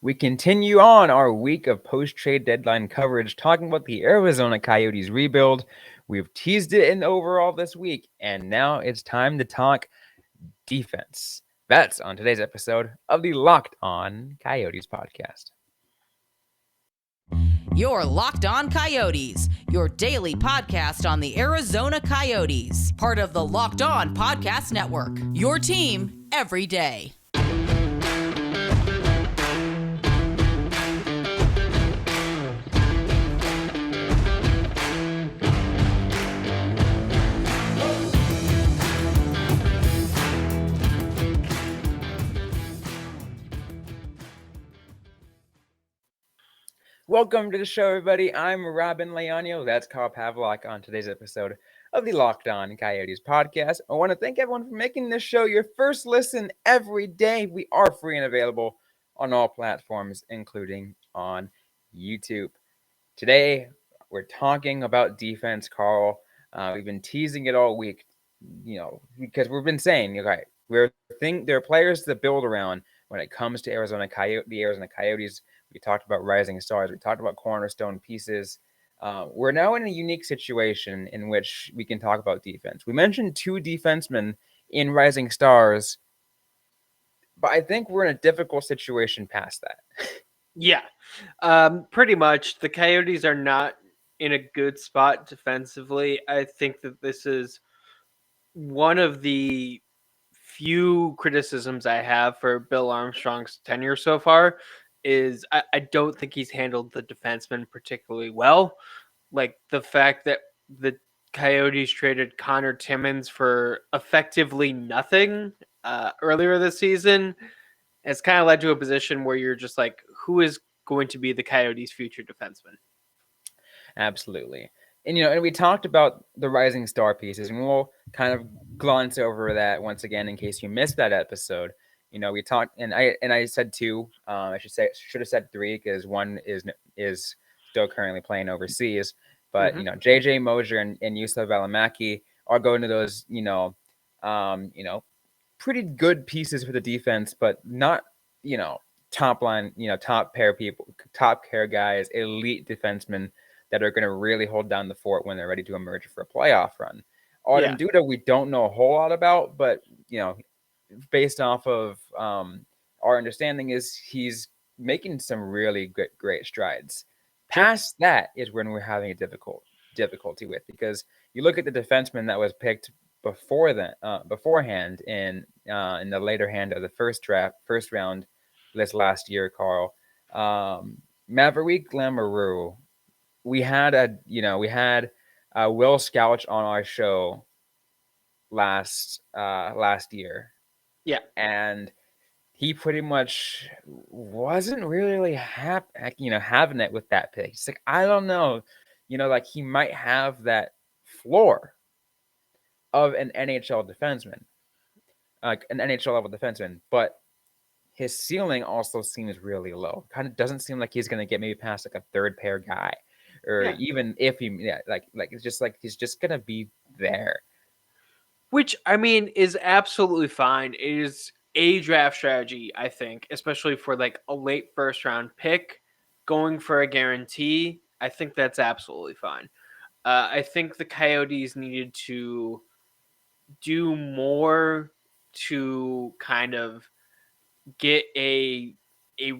We continue on our week of post-trade deadline coverage, talking about the Arizona Coyotes rebuild. We've teased it in overall this week, and now it's time to talk defense. That's on today's episode of the Locked On Coyotes podcast. You're Locked On Coyotes, your daily podcast on the Arizona Coyotes, part of the Locked On Podcast Network, your team every day. Welcome to the show, everybody. I'm Robyn Leonio. That's Carl Pavlock on today's episode of the Locked On Coyotes podcast. I want to thank everyone for making this show your first listen every day. We are free and available on all platforms, including on YouTube. Today, we're talking about defense, Carl. We've been teasing it all week, because we've been saying, okay, there are players to build around when it comes to the Arizona Coyotes. We talked about rising stars. We talked about cornerstone pieces. We're now in a unique situation in which we can talk about defense. We mentioned two defensemen in rising stars, but I think we're in a difficult situation past that. Yeah, pretty much. The Coyotes are not in a good spot defensively. I think that this is one of the few criticisms I have for Bill Armstrong's tenure so far is I don't think he's handled the defenseman particularly well. Like the fact that the Coyotes traded Connor Timmins for effectively nothing earlier this season has kind of led to a position where you're just like, who is going to be the Coyotes' future defenseman? Absolutely. And we talked about the rising star pieces, and we'll kind of glance over that once again in case you missed that episode. We talked, and I said two. I should have said three because one is still currently playing overseas. But JJ Mosier and Yusuf Valimaki are going to those pretty good pieces for the defense, but not top line, top pair guys, elite defensemen that are going to really hold down the fort when they're ready to emerge for a playoff run. Artem Duda, we don't know a whole lot about, but based off of our understanding is he's making some really great strides. Past that is when we're having a difficulty with, because you look at the defenseman that was picked beforehand in the later hand of the first round this last year, Carl. Maverick Lamoureux. We had Will Scouch on our show last year. Yeah. And he pretty much wasn't really having it with that pick. He's like, I don't know, he might have that floor of an NHL defenseman, like an NHL level defenseman, but his ceiling also seems really low. Kind of doesn't seem like he's going to get maybe past like a third pair guy, or even if it's just like he's just going to be there. Which, I mean, is absolutely fine. It is a draft strategy, I think, especially for like a late first round pick going for a guarantee. I think that's absolutely fine. I think the Coyotes needed to do more to kind of get a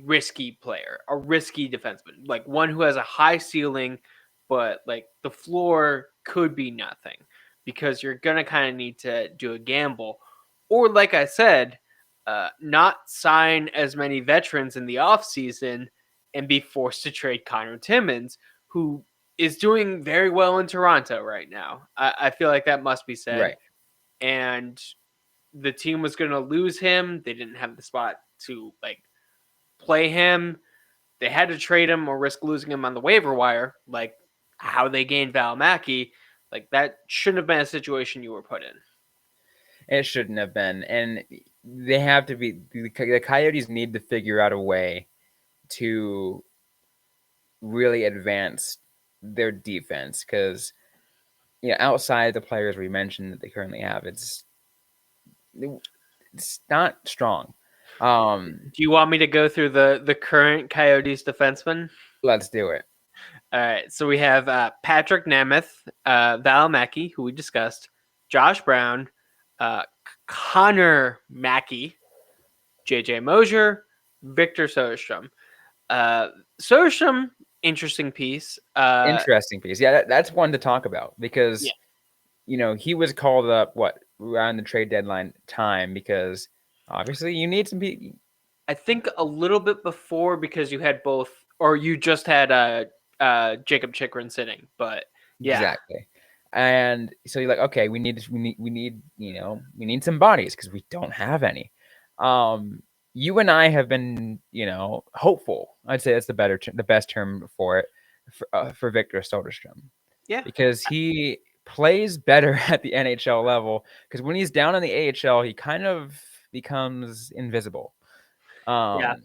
risky player, a risky defenseman, like one who has a high ceiling, but like the floor could be nothing, because you're going to kind of need to do a gamble. Or like I said, not sign as many veterans in the offseason and be forced to trade Connor Timmins, who is doing very well in Toronto right now. I feel like that must be said. Right. And the team was going to lose him. They didn't have the spot to like play him. They had to trade him or risk losing him on the waiver wire, like how they gained Valimaki. Like that shouldn't have been a situation you were put in. It shouldn't have been. And they have to be, the Coyotes need to figure out a way to really advance their defense, because outside the players we mentioned that they currently have, it's not strong. Do you want me to go through the current Coyotes defenseman? Let's do it. All right, so we have Patrick Nemeth, Valimaki, who we discussed, Josh Brown, Connor Mackey, JJ Mosier, Victor Soderstrom. Soderstrom, interesting piece. Interesting piece. Yeah, that's one to talk about because, Yeah. He was called up, around the trade deadline time because obviously you need some people. I think a little bit before because you had both, or you just had Jakob Chychrun sitting, but yeah. Exactly. And so you're like, okay, we need some bodies because we don't have any. You and I have been, hopeful. I'd say that's the best term for it for Victor Soderstrom. Yeah. Because he plays better at the NHL level. Because when he's down in the AHL, he kind of becomes invisible, Yeah.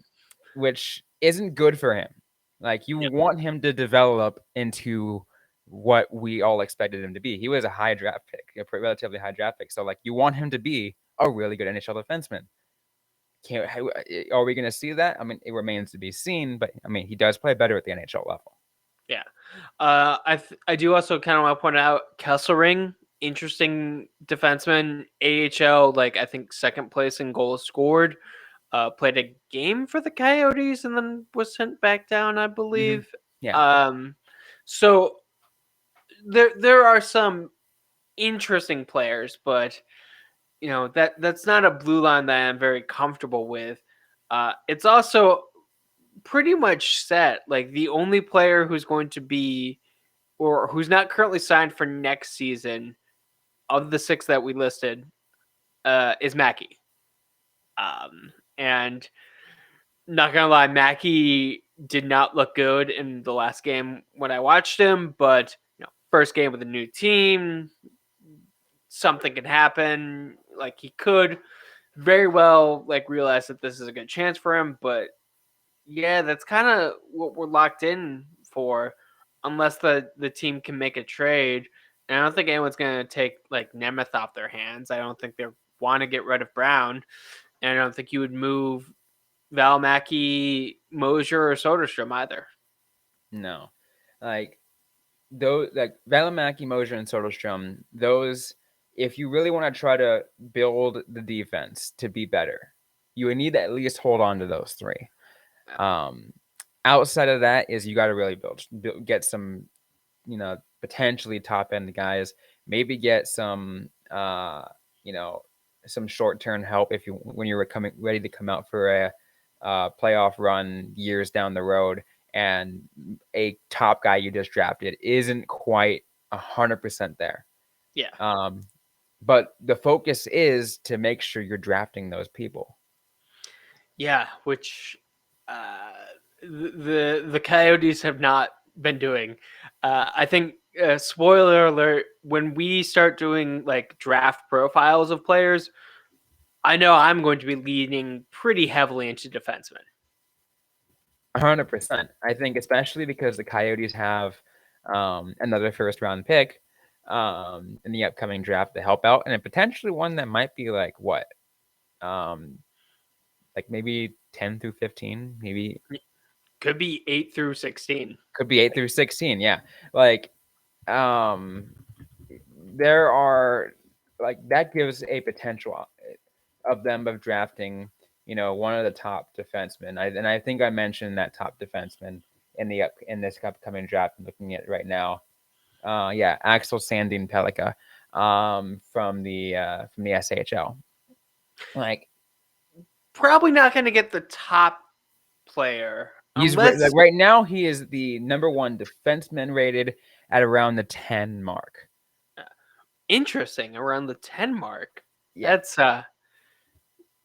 which isn't good for him. Like you Yep. want him to develop into what we all expected him to be. He was a high draft pick, a relatively high draft pick. So like you want him to be a really good NHL defenseman. Are we going to see that? I mean, it remains to be seen, but I mean, he does play better at the NHL level. Yeah. I do also kind of want to point out Kesselring, interesting defenseman, AHL, like I think second place in goals scored. Played a game for the Coyotes and then was sent back down, I believe. Yeah. So there are some interesting players, but that's not a blue line that I'm very comfortable with. It's also pretty much set. Like the only player who's going to be or who's not currently signed for next season of the 6 that we listed is Mackey. And not gonna lie, Mackey did not look good in the last game when I watched him, but first game with a new team, something can happen. Like he could very well realize that this is a good chance for him, but yeah, that's kind of what we're locked in for, unless the team can make a trade. And I don't think anyone's gonna take Nemeth off their hands. I don't think they want to get rid of Brown, and I don't think you would move Valimaki, Mosier, or Soderstrom either. No, those Valimaki, Mosier, and Soderstrom. Those, if you really want to try to build the defense to be better, you would need to at least hold on to those 3. Outside of that is you got to really get some, potentially top end guys. Maybe get some, some short term help when you're ready to come out for a playoff run years down the road, and a top guy you just drafted isn't quite 100% there. Yeah. But the focus is to make sure you're drafting those people. Yeah, which the Coyotes have not been doing. I think spoiler alert, when we start doing draft profiles of players, I know I'm going to be leaning pretty heavily into defensemen. 100%. I think especially because the Coyotes have another first round pick in the upcoming draft to help out, and potentially one that might be maybe 10 through 15, maybe could be 8 through 16. Could be 8 through 16, yeah. There are that gives a potential of them of drafting, one of the top defensemen. I think I mentioned that top defenseman in this upcoming draft I'm looking at right now. Axel Sandin Pellikka from the SHL. Probably not going to get the top player. He's right now he is the number 1 defenseman rated at around the 10 mark. Interesting, around the 10 mark. Yeah. That's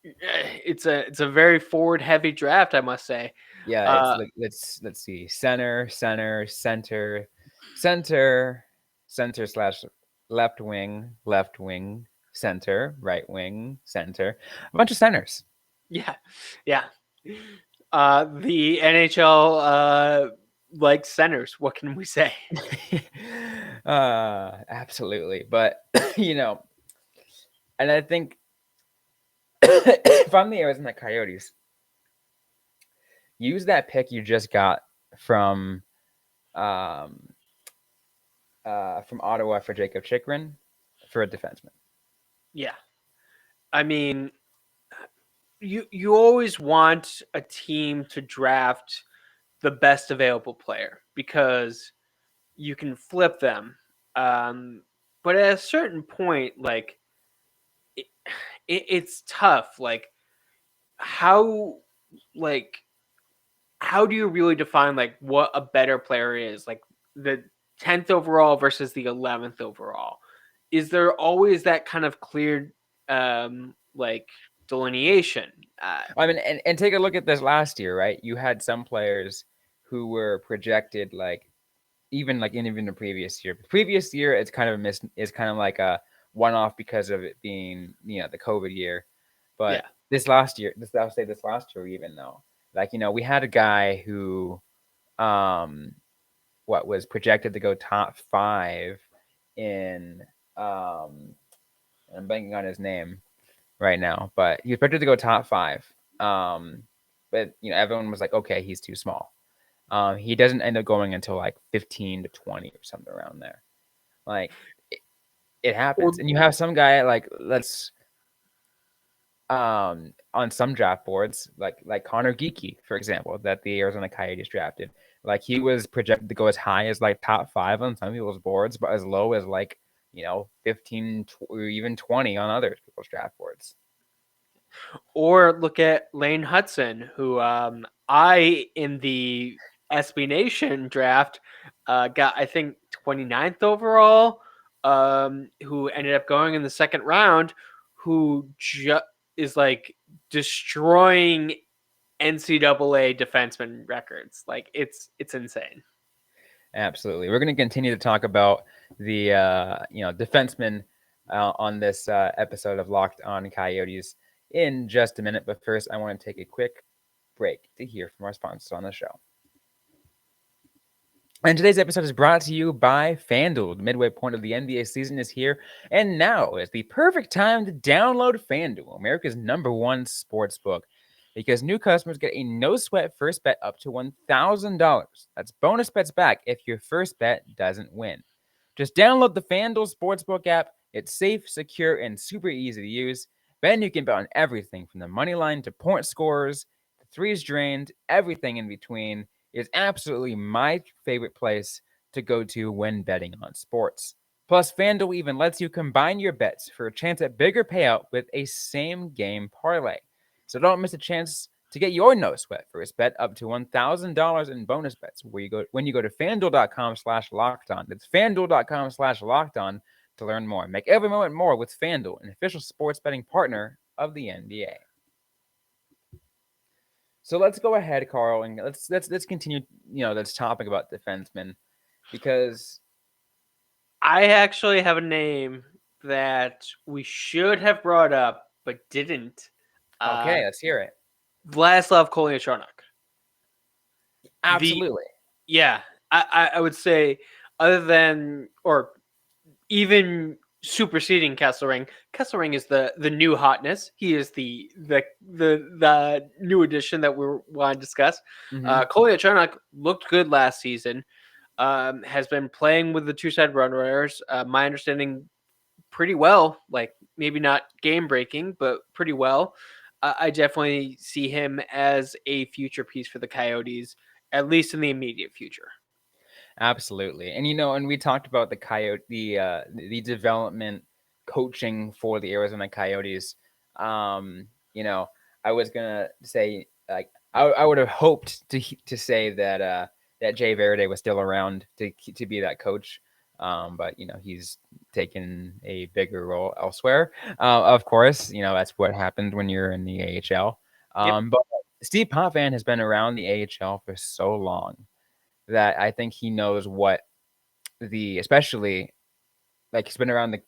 it's a very forward heavy draft, I must say. Yeah, it's let's see, center / left wing, center, right wing, center, a bunch of centers. Yeah. The NHL likes centers. What can we say? Absolutely, but and I think if I'm the Arizona Coyotes, use that pick you just got from um, from Ottawa for Jakob Chychrun for a defenseman. Yeah. I mean, you always want a team to draft the best available player because you can flip them. But at a certain point, like it, it's tough. How like how do you really define like what a better player is? Like the 10th overall versus the 11th overall. Is there always that kind of clear like delineation? I mean, and take a look at this last year, right? You had some players who were projected like even the previous year. The previous year, it's kind of is kind of like a one off because of it being the COVID year. Yeah. But this last year, I'll say this last year, even though we had a guy who what was projected to go top 5 in I'm banking on his name right now, but he was projected to go top 5. But everyone was like, okay, he's too small. He doesn't end up going until like 15 to 20 or something around there. Like it happens, Well, and you have some guy like let's on some draft boards like Connor Geeky, for example, that the Arizona Coyotes drafted. Like he was projected to go as high as like top 5 on some people's boards, but as low as 15 or even 20 on other people's draft boards. or look at Lane Hudson, who I in the SB Nation draft got I think 29th overall, who ended up going in the second round, who is like destroying NCAA defenseman records. Like it's insane. Absolutely. We're going to continue to talk about the defensemen on this episode of Locked On Coyotes in just a minute. But first, I want to take a quick break to hear from our sponsors on the show. And today's episode is brought to you by FanDuel. The midway point of the NBA season is here, and now is the perfect time to download FanDuel, America's #1 sports book, because new customers get a no-sweat first bet up to $1,000. That's bonus bets back if your first bet doesn't win. Just download the FanDuel Sportsbook app. It's safe, secure, and super easy to use. Then you can bet on everything from the money line to point scorers, the threes drained, everything in between. Is absolutely my favorite place to go to when betting on sports. Plus, FanDuel even lets you combine your bets for a chance at bigger payout with a same-game parlay. So don't miss a chance to get your no-sweat first bet up to $1,000 in bonus bets when you go to FanDuel.com/lockedon. That's FanDuel.com/lockedon to learn more. Make every moment more with FanDuel, an official sports betting partner of the NBA. So let's go ahead, Carl, and let's continue. This topic about defensemen, because I actually have a name that we should have brought up but didn't. okay, let's hear it. Vladislav Kolyachonok. Absolutely. I would say other than or even superseding Kesselring. Kesselring is the new hotness. He is the new addition that we want to discuss. Kolyachonok looked good last season. Has been playing with the two-side runners. My understanding, pretty well. Like maybe not game breaking, but pretty well. I definitely see him as a future piece for the Coyotes, at least in the immediate future. Absolutely. And and we talked about the development coaching for the Arizona Coyotes. I was gonna say I would have hoped to say that Jay Verde was still around to be that coach. But he's taken a bigger role elsewhere. Of course, that's what happened when you're in the AHL. But Steve Potvin has been around the AHL for so long that I think he knows what especially he's been around the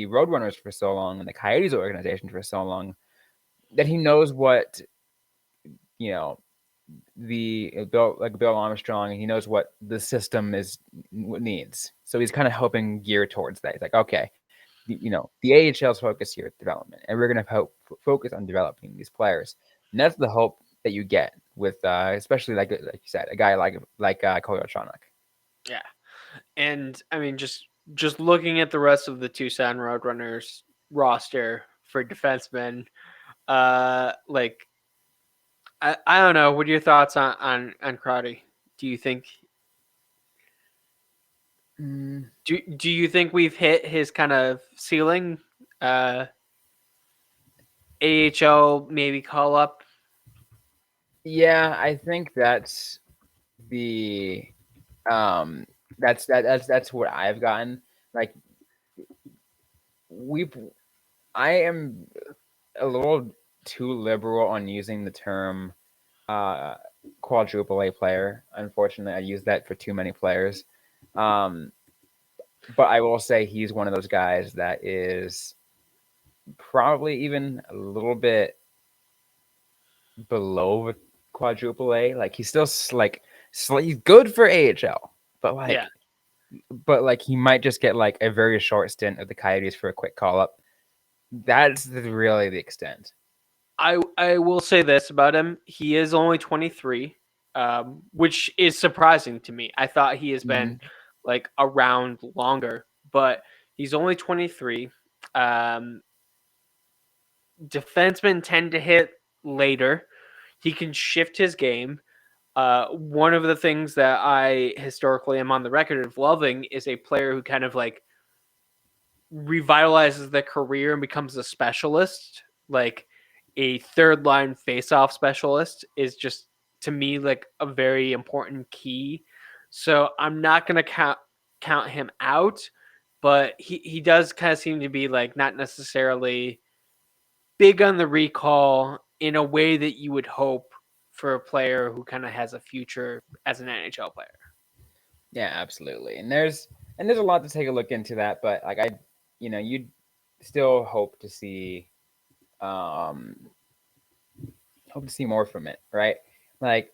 Roadrunners for so long and the Coyotes organization for so long that he knows what Bill Armstrong, and he knows what the system needs. So he's kind of helping gear towards that. He's like, okay, the AHL's focus here is development, and we're going to focus on developing these players. And that's the hope that you get with, especially like you said, a guy like Koyoshanak. Yeah. And I mean, just looking at the rest of the Tucson Roadrunners roster for defensemen, like I don't know. What are your thoughts on Crowdy? Do you think Mm, do you think we've hit his kind of ceiling? AHL maybe call up. yeah, I think the um that's what I've gotten. Like we I am a little too liberal on using the term uh, quadruple A player. Unfortunately, I use that for too many players. Um, but I will say he's one of those guys that is probably even a little bit below quadruple A. Like he's still he's good for AHL, but Yeah. he might just get like a very short stint of the Coyotes for a quick call up. That's really the extent. I will say this about him. He is only 23, which is surprising to me. I thought he has been Mhm. like around longer, but he's only 23. Um, Defensemen tend to hit later. He can shift his game. One of the things that I historically am on the record of loving is a player who kind of like revitalizes their career and becomes a specialist. Like a third line face-off specialist is just to me like a very important key. So I'm not gonna count him out, but he does kind of seem to be like not necessarily big on the recall in a way that you would hope for a player who kind of has a future as an NHL player. Yeah, absolutely. And there's a lot to take a look into that, but like you'd still um hope to see more from it, right? Like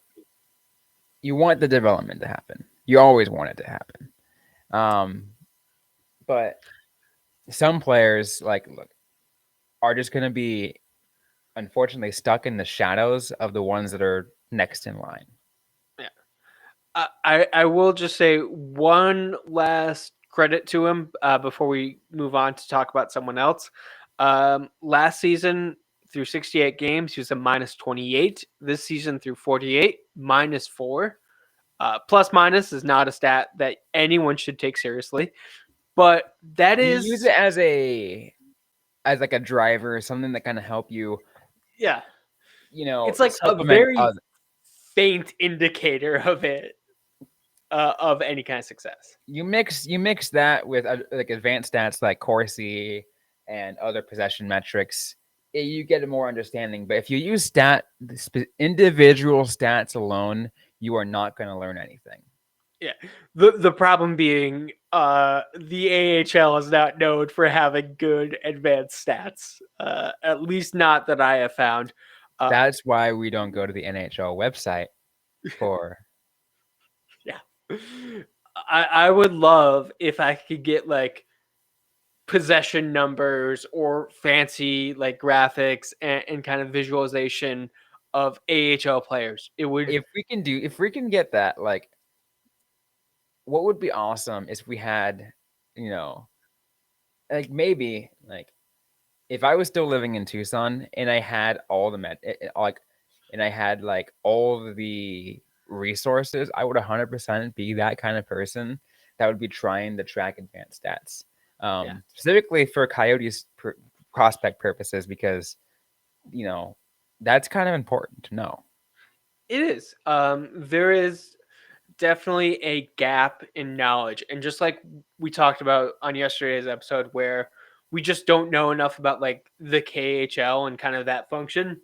you want the development to happen. You always want it to happen. Um but some players look are just going to be unfortunately stuck in the shadows of the ones that are next in line. Yeah. I will just say one last credit to him before we move on to talk about someone else. Last season, through 68 games, he was a minus 28. This season, through 48, minus 4. Plus minus is not a stat that anyone should take seriously, but that You use is, it as like a driver or something that kind of help you, yeah, it's like a supplement very other. faint indicator of it, of any kind of success. You mix that with like advanced stats like Corsi and other possession metrics, you get a more understanding. But if you use individual stats alone, you are not going to learn anything. Yeah. The problem being the AHL is not known for having good advanced stats. At least not that I have found. Uh That's why we don't go to the NHL website for. yeah. I would love if I could get like possession numbers or fancy like graphics and kind of visualization of AHL players. It would, If we can get that, like what would be awesome is if we had, you know, like maybe like if I was still living in Tucson and I had all the and I had like all the resources, I would 100% be that kind of person that would be trying to track advanced stats, yeah. specifically for Coyotes prospect purposes, because you know that's kind of important to know. It is. There is definitely a gap in knowledge. And just like we talked about on yesterday's episode, where we just don't know enough about like the KHL and kind of that function,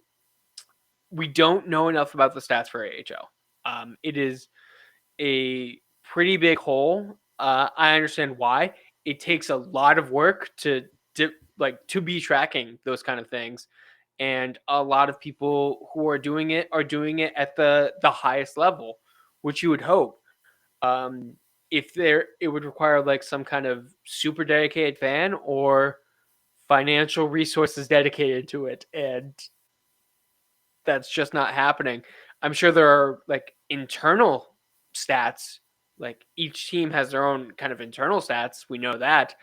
we don't know enough about the stats for AHL. It is a pretty big hole. I understand why. It takes a lot of work to be tracking those kind of things, and a lot of people who are doing it at the highest level, which you would hope. Um, if there, it would require like some kind of super dedicated fan, or financial resources dedicated to it, and that's just not happening. I'm sure there are like internal stats. Like each team has their own kind of internal stats. We know that.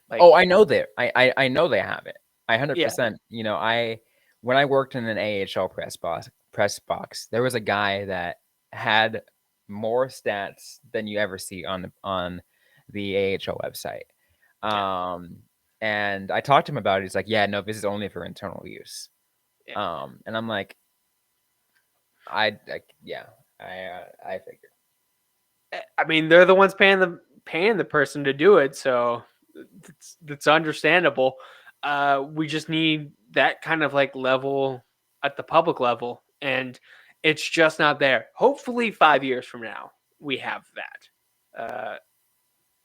Like, Oh, I know that. I know they have it. I yeah, 100%. When I worked in an AHL press box, there was a guy that had more stats than you ever see on the AHL website. yeah, Um, and I talked to him about it. He's like, "Yeah, no, this is only for internal use." yeah. And I'm like, yeah, I figured. I mean, they're the ones paying the person to do it, so that's understandable. We just need that kind of like level at the public level, and it's just not there. Hopefully, 5 years from now, we have that.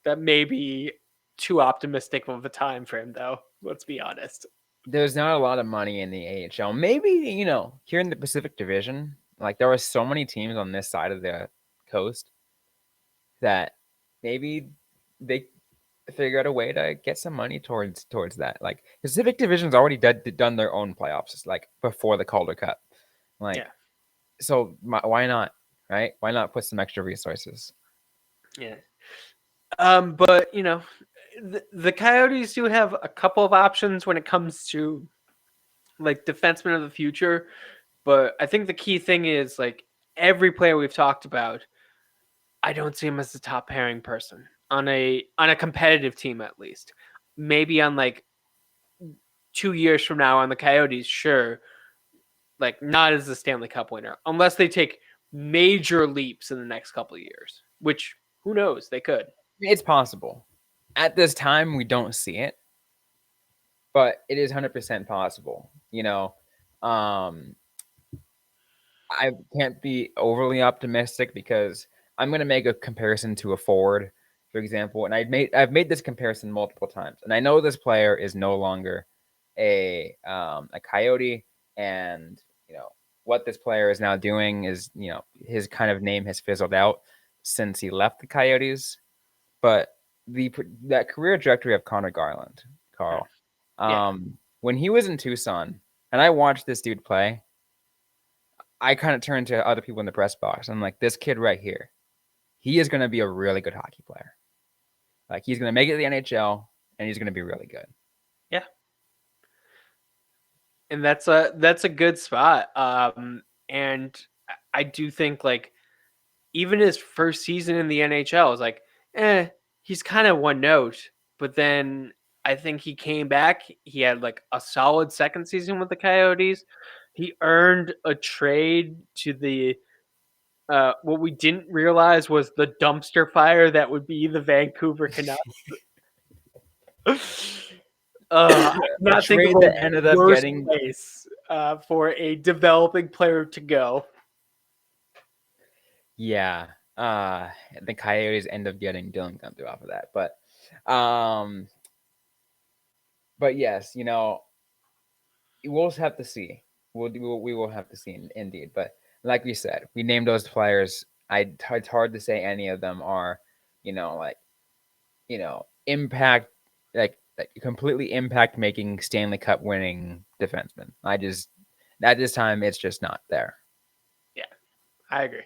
That may be too optimistic of a time frame, though. Let's be honest. There's not a lot of money in the AHL. Maybe, here in the Pacific Division, like there are so many teams on this side of the coast that maybe they figure out a way to get some money towards that. Like Pacific Division's already done their own playoffs, like before the Calder Cup. Like, Yeah, so why not, right? Why not put some extra resources? yeah. But the Coyotes do have a couple of options when it comes to like defensemen of the future. But I think the key thing is like every player we've talked about, I don't see him as the top pairing person on a competitive team at least. Maybe on like 2 years from now on the Coyotes, sure. Like not as the Stanley Cup winner, unless they take major leaps in the next couple of years. Which who knows? They could. It's possible. At this time, we don't see it, but it is 100% possible. Um, I can't be overly optimistic because I'm going to make a comparison to a forward, for example, and I've made this comparison multiple times, and I know this player is no longer a Coyote, and what this player is now doing is his kind of name has fizzled out since he left the Coyotes, but that career trajectory of Connor Garland, Carl, Yeah. when he was in Tucson, and I watched this dude play. I kind of turned to other people in the press box. I'm like, this kid right here, he is going to be a really good hockey player. Like, he's going to make it to the NHL, and he's going to be really good. Yeah. And that's a good spot. And I do think like even his first season in the NHL is like, he's kind of one note. But then I think he came back. He had like a solid second season with the Coyotes. He earned a trade to the what we didn't realize was the dumpster fire that would be the Vancouver Canucks. I A cannot think of trade a that ended up worse getting, place for a developing player to go. yeah, the Coyotes end up getting Dylan Gunther off of that. Um, but yes, we'll have to see. We will have to see indeed. But like we said, we named those players. It's hard to say any of them are, like impact, like completely impact making Stanley Cup winning defenseman. At this time it's just not there. Yeah, I agree.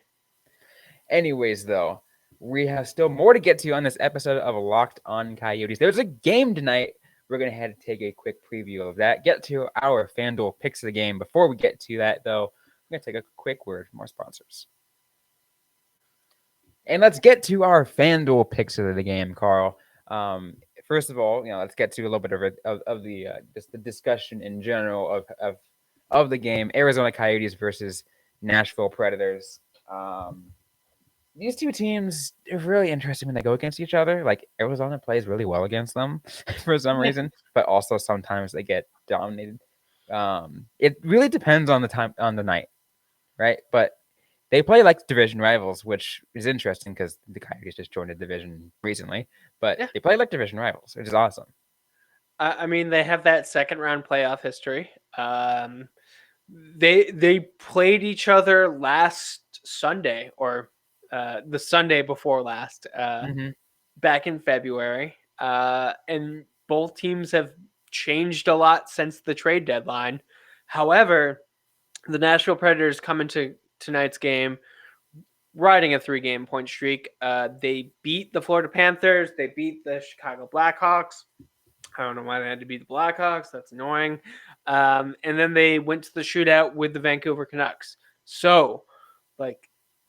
Anyways, though, we have still more to get to on this episode of Locked On Coyotes. There's a game tonight. We're going to head to take a quick preview of that. Get to our FanDuel picks of the game. Before we get to that, though, I'm going to take a quick word from our sponsors. And let's get to our FanDuel picks of the game, Carl. First of all, let's get to a little bit of the just the discussion in general of the game. Arizona Coyotes versus Nashville Predators. These two teams are really interesting when they go against each other. Like Arizona plays really well against them for some reason, but also sometimes they get dominated. It really depends on the night, right? But they play like division rivals, which is interesting because the Coyotes just joined a division recently. But Yeah. they play like division rivals, which is awesome. I mean, they have that second round playoff history. They played each other last Sunday or the Sunday before last, Mm-hmm. back in February, and both teams have changed a lot since the trade deadline. However, the Nashville Predators come into tonight's game riding a 3-game point streak. They beat the Florida Panthers. They beat the Chicago Blackhawks. I don't know why they had to beat the Blackhawks. That's annoying. And then they went to the shootout with the Vancouver Canucks. So,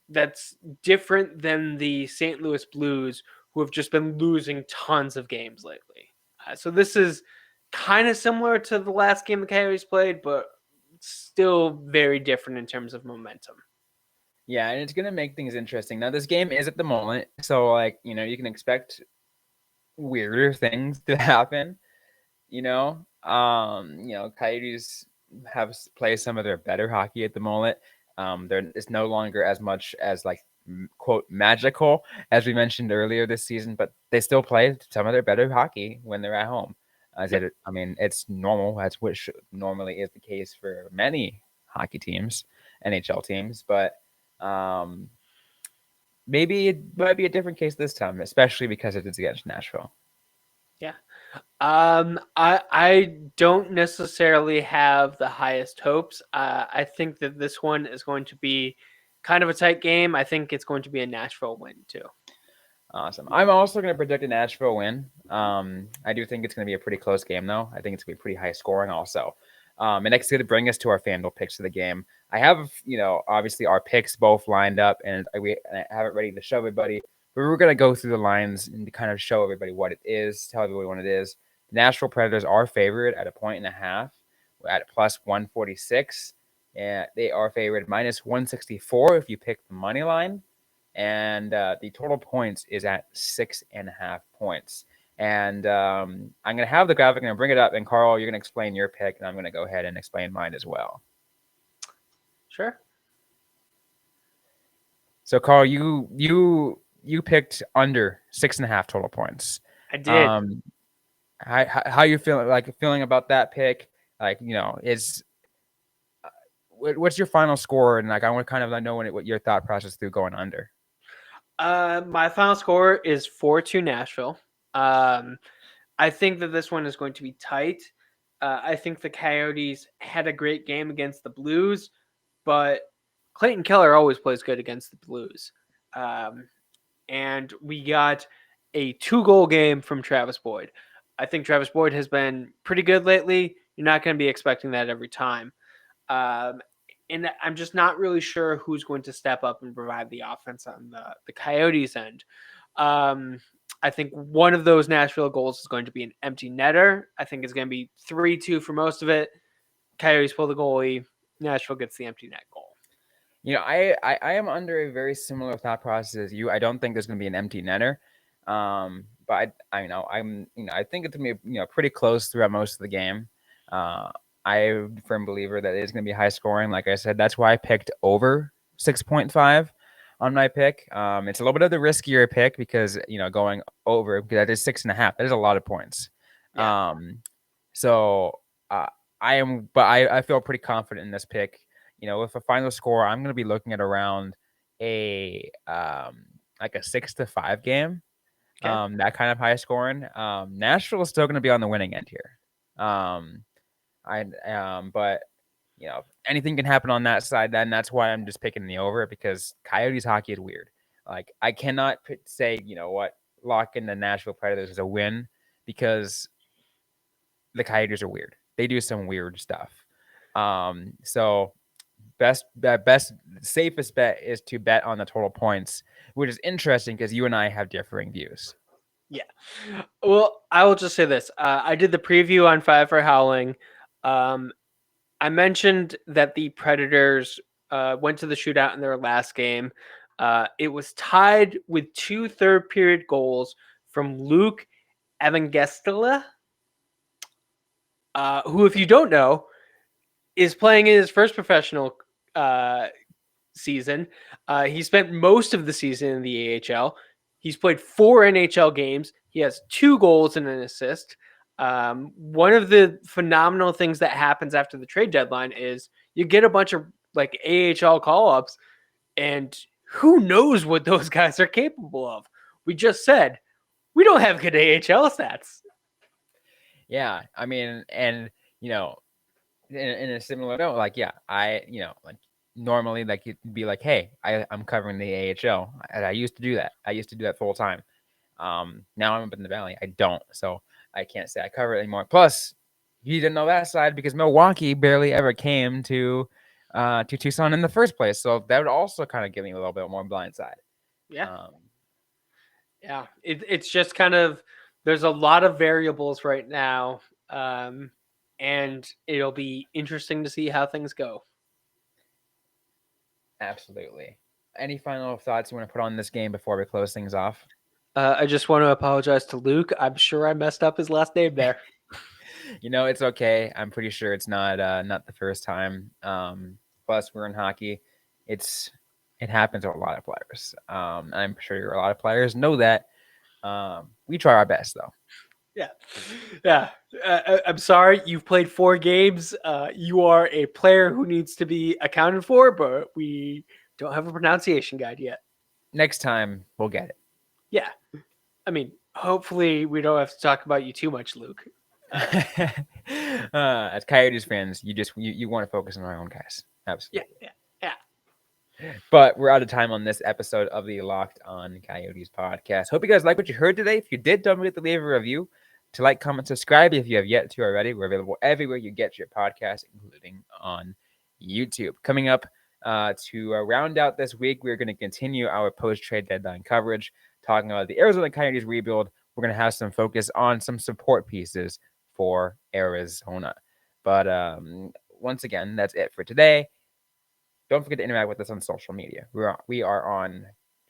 that's different than the St. Louis Blues, who have just been losing tons of games lately. So this is kind of similar to the last game the Coyotes played, but still very different in terms of momentum. Yeah, and it's going to make things interesting. Now, this game is at the moment, so, you can expect weirder things to happen, Coyotes have played some of their better hockey at the moment. It's no longer as much as, quote, magical, as we mentioned earlier this season, but they still play some of their better hockey when they're at home. It's normal. That's what normally is the case for many hockey teams, NHL teams, but maybe it might be a different case this time, especially because it is against Nashville. Yeah. I don't necessarily have the highest hopes. I think that this one is going to be kind of a tight game. I think it's going to be a Nashville win too. Awesome. I'm also going to predict a Nashville win. I do think it's going to be a pretty close game, though. I think it's going to be pretty high scoring also. And that's going to bring us to our FanDuel picks of the game. I have, obviously our picks both lined up, and I have it ready to show everybody. But we're going to go through the lines and to kind of show everybody what it is, tell everybody what it is. The Nashville Predators are favored at 1.5 at plus 146. And they are favored minus 164 if you pick the money line. And the total points is at 6.5 points. And I'm going to have the graphic, I'm going to bring it up. And Carl, you're going to explain your pick, and I'm going to go ahead and explain mine as well. Sure. So, Carl, you picked under 6.5 total points. I did. How you feeling about that pick? What's your final score? And I want to kind of know what your thought process through going under. My final score is 4-2 Nashville. I think that this one is going to be tight. I think the Coyotes had a great game against the Blues, but Clayton Keller always plays good against the Blues. And we got a 2-goal game from Travis Boyd. I think Travis Boyd has been pretty good lately. You're not going to be expecting that every time. And I'm just not really sure who's going to step up and provide the offense on the Coyotes end. I think one of those Nashville goals is going to be an empty netter. I think it's going to be 3-2 for most of it. Coyotes pull the goalie. Nashville gets the empty net goal. I am under a very similar thought process as you. I don't think there's going to be an empty netter. But I think it's going to be pretty close throughout most of the game. I'm a firm believer that it is going to be high scoring. Like I said, that's why I picked over 6.5 on my pick. It's a little bit of the riskier pick because, going over, because that is 6.5. That is a lot of points. Yeah. I feel pretty confident in this pick. With a final score, I'm going to be looking at around a 6-5 game. Okay. That kind of high scoring. Nashville is still going to be on the winning end here. But anything can happen on that side. Then that's why I'm just picking the over, because Coyotes hockey is weird. I cannot say lock in the Nashville Predators as a win, because the Coyotes are weird. They do some weird stuff. So safest bet is to bet on the total points, which is interesting because you and I have differing views. Yeah. Well, I will just say this. I did the preview on Five for Howling. I mentioned that the Predators went to the shootout in their last game. It was tied with 2 third-period goals from Luke Evangestila, who, if you don't know, is playing in his first professional season. He spent most of the season in the AHL. He's played 4 NHL games. He has 2 goals and an assist. One of the phenomenal things that happens after the trade deadline is you get a bunch of AHL call-ups, and who knows what those guys are capable of. We just said we don't have good AHL stats. Yeah, I mean, and you know, in a similar note, like yeah, like normally like it'd be like, hey, I'm covering the AHL. I used to do that. I used to do that full time. Now I'm up in the valley. I don't, so I can't say I cover it anymore. Plus, you didn't know that side because Milwaukee barely ever came to Tucson in the first place. So that would also kind of give me a little bit more blind side. Yeah. Um, Yeah. It's just kind of, there's a lot of variables right now. Um, and it'll be interesting to see how things go. Absolutely. Any final thoughts you want to put on this game before we close things off? I just want to apologize to Luke. I'm sure I messed up his last name there. It's okay. I'm pretty sure it's not the first time. Plus, we're in hockey. It happens to a lot of players. I'm sure a lot of players know that. We try our best though. Yeah. Yeah. I'm sorry. You've played 4 games. You are a player who needs to be accounted for, but we don't have a pronunciation guide yet. Next time we'll get it. Yeah. I mean, hopefully we don't have to talk about you too much, Luke. As Coyotes fans, you want to focus on our own guys. Yeah. Absolutely. Yeah. But we're out of time on this episode of the Locked On Coyotes podcast. Hope you guys like what you heard today. If you did, don't forget to leave a review, to like, comment, subscribe if you have yet to already. We're available everywhere you get your podcast, including on YouTube. Coming up to round out this week, we're going to continue our post-trade deadline coverage, talking about the Arizona Coyotes rebuild. We're going to have some focus on some support pieces for Arizona. But once again, that's it for today. Don't forget to interact with us on social media. We are on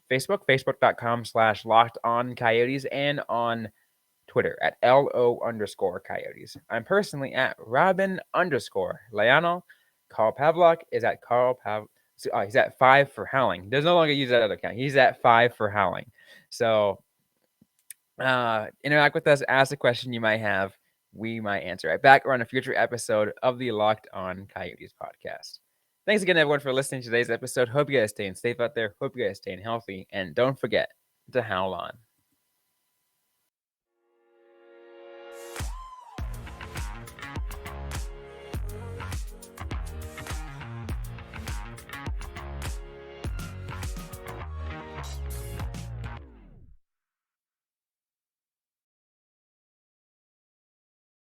Facebook, facebook.com/lockedoncoyotes, and on Twitter at LO_Coyotes. I'm personally at Robyn_Leano. Carl Pavlak is at he's at 5 for Howling. He does no longer use that other account. He's at 5 for Howling. So interact with us, ask a question you might have. We might answer it back or on a future episode of the Locked On Coyotes podcast. Thanks again, everyone, for listening to today's episode. Hope you guys staying safe out there. Hope you guys staying healthy. And don't forget to howl on.